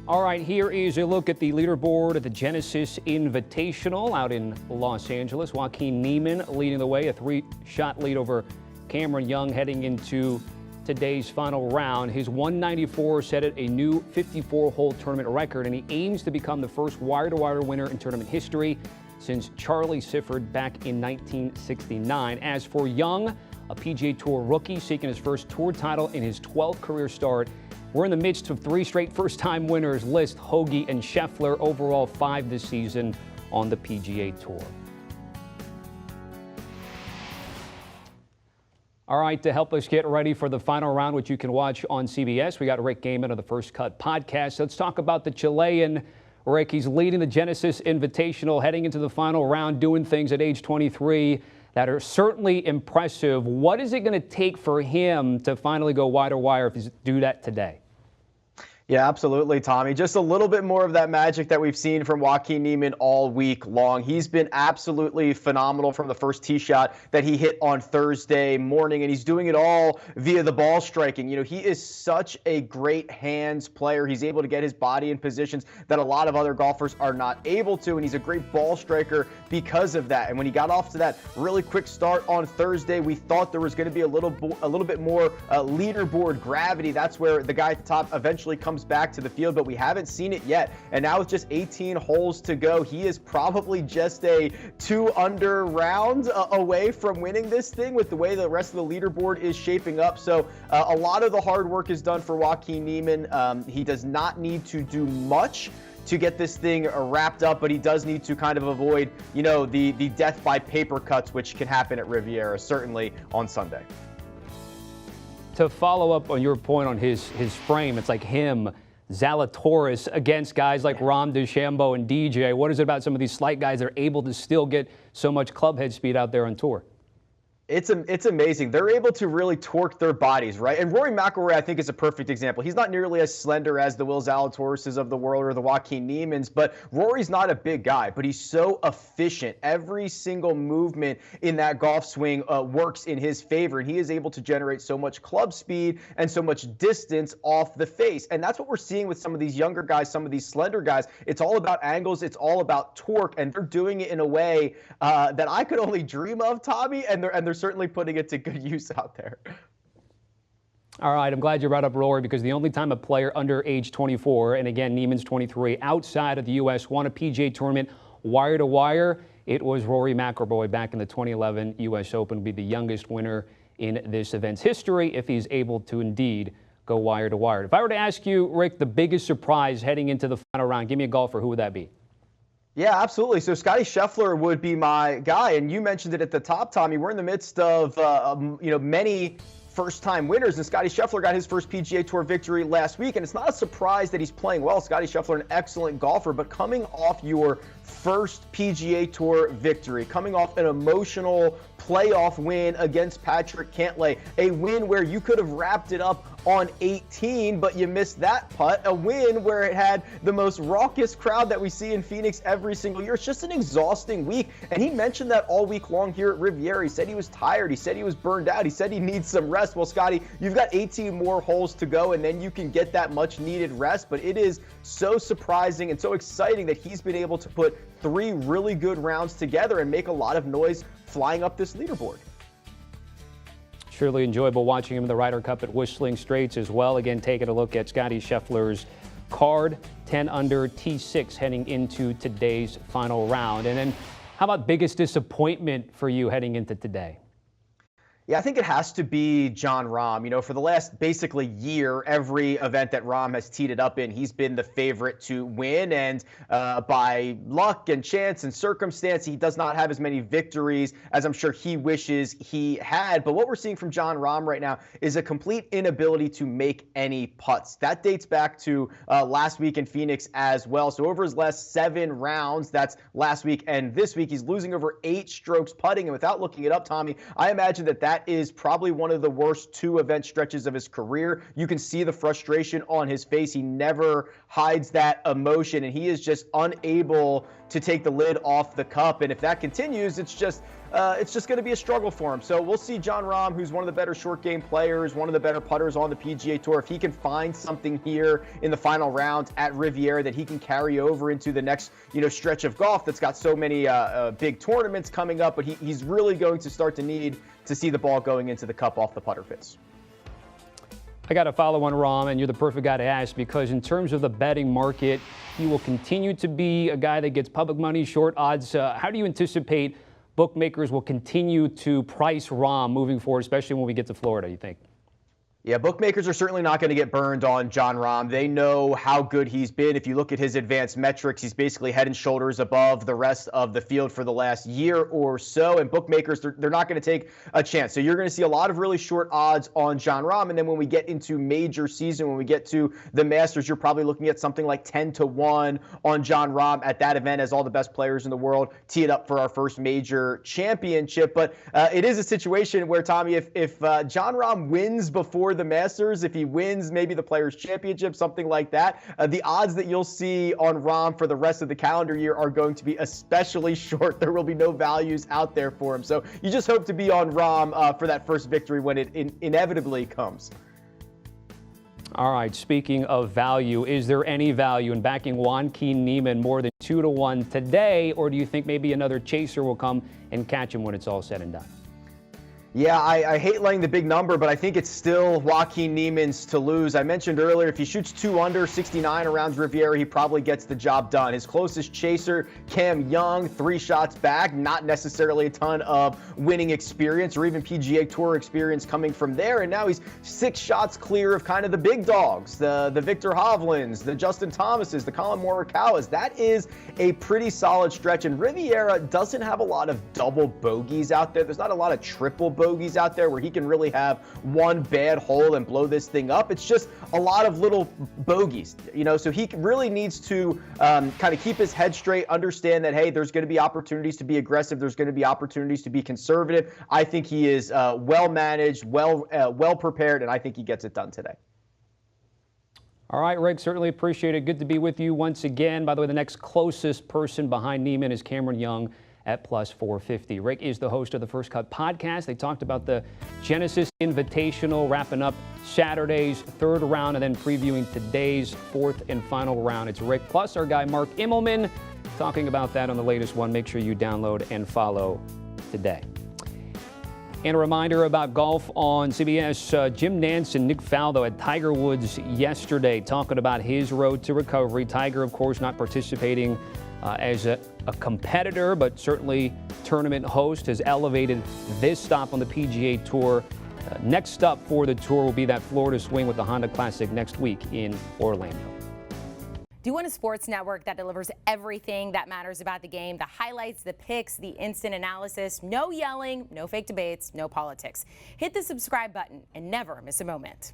All right, here is a look at the leaderboard at the Genesis Invitational out in Los Angeles. Joaquin Niemann leading the way, a 3-shot lead over Cameron Young heading into today's final round. His 194 set it a new 54-hole tournament record, and he aims to become the first wire-to-wire winner in tournament history since Charlie Sifford back in 1969. As for Young, a PGA Tour rookie seeking his first tour title in his 12th career start, we're in the midst of 3 straight first-time winners list Hoagie and Scheffler, overall 5 this season on the PGA Tour. All right, to help us get ready for the final round, which you can watch on CBS, we got Rick Gehman of the First Cut podcast. Let's talk about the Chilean. Rick, he's leading the Genesis Invitational, heading into the final round, doing things at age 23 that are certainly impressive. What is it going to take for him to finally go wire-to-wire if he's do that today? Yeah, absolutely, Tommy. Just a little bit more of that magic that we've seen from Joaquin Niemann all week long. He's been absolutely phenomenal from the first tee shot that he hit on Thursday morning, and he's doing it all via the ball striking. You know, he is such a great hands player. He's able to get his body in positions that a lot of other golfers are not able to, and he's a great ball striker because of that. And when he got off to that really quick start on Thursday, we thought there was going to be a little bit more leaderboard gravity. That's where the guy at the top eventually comes back to the field, but we haven't seen it yet. And now with just 18 holes to go, he is probably just a 2-under round away from winning this thing with the way the rest of the leaderboard is shaping up. So a lot of the hard work is done for Joaquin Niemann. He does not need to do much to get this thing wrapped up, but he does need to kind of avoid, you know, the death by paper cuts, which can happen at Riviera, certainly on Sunday. To follow up on your point on his frame, it's like him, Zalatoris, against guys like Rahm, DeChambeau, and DJ. What is it about some of these slight guys that are able to still get so much club head speed out there on tour? It's amazing. They're able to really torque their bodies, right? And Rory Mcelroy, I think, is a perfect example. He's not nearly as slender as the Will Zalatorises of the world or the Joaquin Niemanns, but Rory's not a big guy, but he's so efficient. Every single movement in that golf swing works in his favor, and he is able to generate so much club speed and so much distance off the face. And that's what we're seeing with some of these younger guys, some of these slender guys. It's all about angles. It's all about torque, and they're doing it in a way that I could only dream of, Tommy, and they're certainly putting it to good use out there. All right, I'm glad you brought up Rory, because the only time a player under age 24, and again, Niemann's 23, outside of the U.S. won a PGA tournament wire-to-wire, it was Rory Mcelroy back in the 2011 U.S. Open, be the youngest winner in this event's history if he's able to indeed go wire-to-wire. If I were to ask you, Rick, the biggest surprise heading into the final round, give me a golfer, who would that be? Yeah, absolutely. So Scottie Scheffler would be my guy, and you mentioned it at the top, Tommy. We're in the midst of many first-time winners, and Scottie Scheffler got his first PGA Tour victory last week, and it's not a surprise that he's playing well. Scottie Scheffler, an excellent golfer, but coming off your first PGA Tour victory, coming off an emotional playoff win against Patrick Cantlay, a win where you could have wrapped it up on 18, but you missed that putt, a win where it had the most raucous crowd that we see in Phoenix every single year. It's just an exhausting week, and he mentioned that all week long here at Riviera. He said he was tired. He said he was burned out. He said he needs some rest. Well, Scotty, you've got 18 more holes to go, and then you can get that much-needed rest, but it is so surprising and so exciting that he's been able to put 3 really good rounds together and make a lot of noise flying up this leaderboard. Surely enjoyable watching him in the Ryder Cup at Whistling Straits as well. Again, taking a look at Scottie Scheffler's card, 10 under T6 heading into today's final round. And then how about biggest disappointment for you heading into today? Yeah, I think it has to be Jon Rahm. You know, for the last basically year, every event that Rahm has teed it up in, he's been the favorite to win. And by luck and chance and circumstance, he does not have as many victories as I'm sure he wishes he had. But what we're seeing from Jon Rahm right now is a complete inability to make any putts. That dates back to last week in Phoenix as well. So over his last 7 rounds, that's last week and this week, he's losing over 8 strokes putting. And without looking it up, Tommy, I imagine that that is probably one of the worst 2-event stretches of his career. You can see the frustration on his face. He never hides that emotion, and he is just unable to take the lid off the cup. And if that continues, it's just going to be a struggle for him. So we'll see Jon Rahm, who's one of the better short game players, one of the better putters on the PGA Tour, if he can find something here in the final round at Riviera that he can carry over into the next, stretch of golf that's got so many big tournaments coming up. But he's really going to start to need to see the ball going into the cup off the putter face. I got to follow on Rahm, and you're the perfect guy to ask, because in terms of the betting market, he will continue to be a guy that gets public money, short odds. How do you anticipate bookmakers will continue to price Rahm moving forward, especially when we get to Florida, you think? Yeah, bookmakers are certainly not going to get burned on Jon Rahm. They know how good he's been. If you look at his advanced metrics, he's basically head and shoulders above the rest of the field for the last year or so. And bookmakers, they're not going to take a chance. So you're going to see a lot of really short odds on Jon Rahm. And then when we get into major season, when we get to the Masters, you're probably looking at something like 10-1 on Jon Rahm at that event, as all the best players in the world tee it up for our first major championship. But it is a situation where, Tommy, if Jon Rahm wins before the Masters, if he wins maybe the Players' Championship, something like that, the odds that you'll see on Rahm for the rest of the calendar year are going to be especially short. There will be no values out there for him. So you just hope to be on Rahm for that first victory when it inevitably comes. All right, speaking of value, is there any value in backing Joaquin Niemann more than 2-1 today, or do you think maybe another chaser will come and catch him when it's all said and done? Yeah, I hate laying the big number, but I think it's still Joaquin Niemann's to lose. I mentioned earlier, if he shoots 2 under, 69 around Riviera, he probably gets the job done. His closest chaser, Cam Young, 3 shots back, not necessarily a ton of winning experience or even PGA Tour experience coming from there. And now he's 6 shots clear of kind of the big dogs, the Victor Hovlands, the Justin Thomases, the Colin Morikawas. That is a pretty solid stretch. And Riviera doesn't have a lot of double bogeys out there. There's not a lot of triple bogeys out there where he can really have one bad hole and blow this thing up. It's just a lot of little bogeys, so he really needs to kind of keep his head straight, understand that, hey, there's going to be opportunities to be aggressive. There's going to be opportunities to be conservative. I think he is well managed, well prepared, and I think he gets it done today. All right, Rick, certainly appreciate it. Good to be with you once again. By the way, the next closest person behind Niemann is Cameron Young at plus 450. Rick is the host of the First Cut podcast. They talked about the Genesis Invitational wrapping up Saturday's 3rd round and then previewing today's 4th and final round. It's Rick plus our guy Mark Immelman talking about that on the latest one. Make sure you download and follow today. And a reminder about golf on CBS. Jim Nantz and Nick Faldo at Tiger Woods yesterday talking about his road to recovery. Tiger, of course, not participating as a competitor, but certainly tournament host, has elevated this stop on the PGA Tour. Next up for the tour will be that Florida swing with the Honda Classic next week in Orlando. Do you want a sports network that delivers everything that matters about the game? The highlights, the picks, the instant analysis, no yelling, no fake debates, no politics. Hit the subscribe button and never miss a moment.